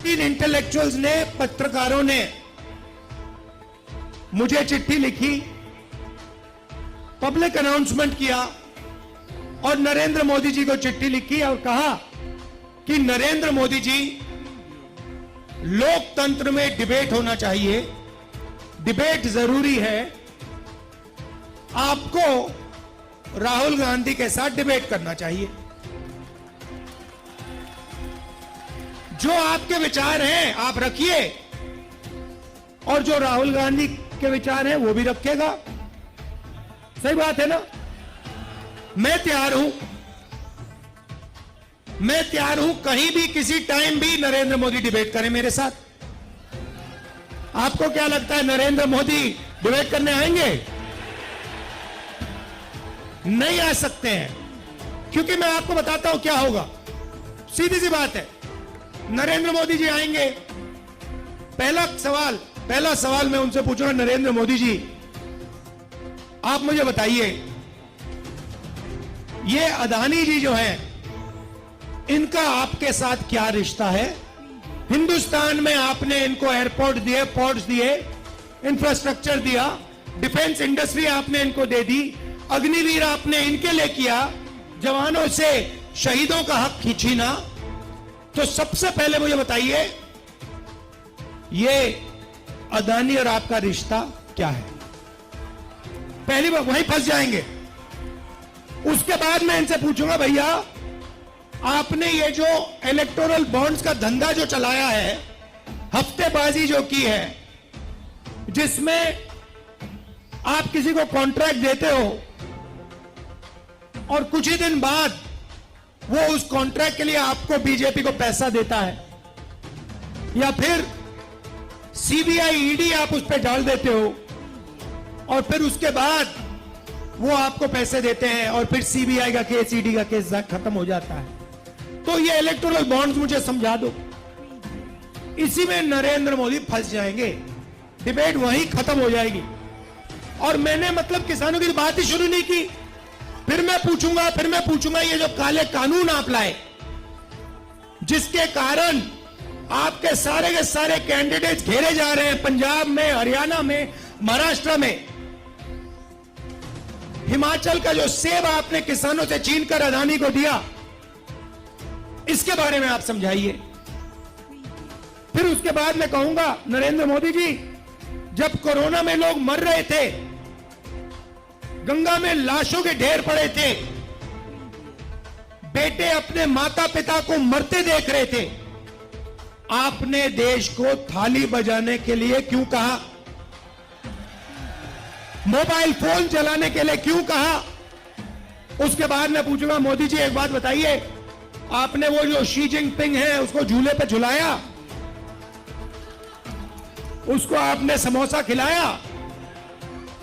तीन इंटेलेक्चुअल्स ने, पत्रकारों ने मुझे चिट्ठी लिखी, पब्लिक अनाउंसमेंट किया और नरेंद्र मोदी जी को चिट्ठी लिखी और कहा कि नरेंद्र मोदी जी, लोकतंत्र में डिबेट होना चाहिए, डिबेट जरूरी है, आपको राहुल गांधी के साथ डिबेट करना चाहिए। जो आपके विचार हैं आप रखिए और जो राहुल गांधी के विचार हैं वो भी रखेगा। सही बात है ना? मैं तैयार हूं कहीं भी किसी टाइम भी नरेंद्र मोदी डिबेट करें मेरे साथ। आपको क्या लगता है नरेंद्र मोदी डिबेट करने आएंगे? नहीं आ सकते हैं, क्योंकि मैं आपको बताता हूं क्या होगा। सीधी सी बात है, नरेंद्र मोदी जी आएंगे, पहला सवाल मैं उनसे पूछूंगा, नरेंद्र मोदी जी आप मुझे बताइए, ये अदानी जी जो हैं इनका आपके साथ क्या रिश्ता है? हिंदुस्तान में आपने इनको एयरपोर्ट दिए, पोर्ट्स दिए, इंफ्रास्ट्रक्चर दिया, डिफेंस इंडस्ट्री आपने इनको दे दी, अग्निवीर आपने इनके लिए किया, जवानों से शहीदों का हक खींचीना। तो सबसे पहले मुझे बताइए, ये अदानी और आपका रिश्ता क्या है? पहली बार वहीं फंस जाएंगे। उसके बाद मैं इनसे पूछूंगा, भैया आपने ये जो इलेक्टोरल बॉन्ड्स का धंधा जो चलाया है, हफ्तेबाजी जो की है, जिसमें आप किसी को कॉन्ट्रैक्ट देते हो और कुछ ही दिन बाद वो उस कॉन्ट्रैक्ट के लिए आपको बीजेपी को पैसा देता है, या फिर सीबीआई ईडी आप उस पर डाल देते हो और फिर उसके बाद वो आपको पैसे देते हैं और फिर सीबीआई का केस, ईडी का केस खत्म हो जाता है। तो ये इलेक्टोरल बॉन्ड्स मुझे समझा दो। इसी में नरेंद्र मोदी फंस जाएंगे, डिबेट वहीं खत्म हो जाएगी। और मैंने मतलब किसानों की बात ही शुरू नहीं की। फिर मैं पूछूंगा ये जो काले कानून आप लाए, जिसके कारण आपके सारे के सारे कैंडिडेट्स घेरे जा रहे हैं, पंजाब में, हरियाणा में, महाराष्ट्र में, हिमाचल का जो सेब आपने किसानों से छीन कर अदानी को दिया, इसके बारे में आप समझाइए। फिर उसके बाद मैं कहूंगा, नरेंद्र मोदी जी, जब कोरोना में लोग मर रहे थे, गंगा में लाशों के ढेर पड़े थे, बेटे अपने माता पिता को मरते देख रहे थे, आपने देश को थाली बजाने के लिए क्यों कहा? मोबाइल फोन चलाने के लिए क्यों कहा? उसके बाद मैं पूछूंगा, मोदी जी एक बात बताइए, आपने वो जो शी जिनपिंग है उसको झूले पे झुलाया, उसको आपने समोसा खिलाया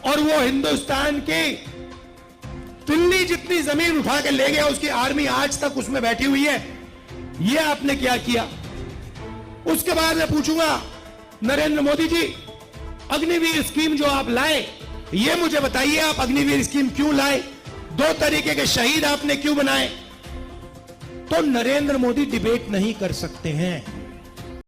और वो हिंदुस्तान की तिल्ली जितनी जमीन उठा के ले गया, उसकी आर्मी आज तक उसमें बैठी हुई है, ये आपने क्या किया? उसके बाद मैं पूछूंगा, नरेंद्र मोदी जी, अग्निवीर स्कीम जो आप लाए, ये मुझे बताइए, आप अग्निवीर स्कीम क्यों लाए? 2 तरीके के शहीद आपने क्यों बनाए? तो नरेंद्र मोदी डिबेट नहीं कर सकते हैं।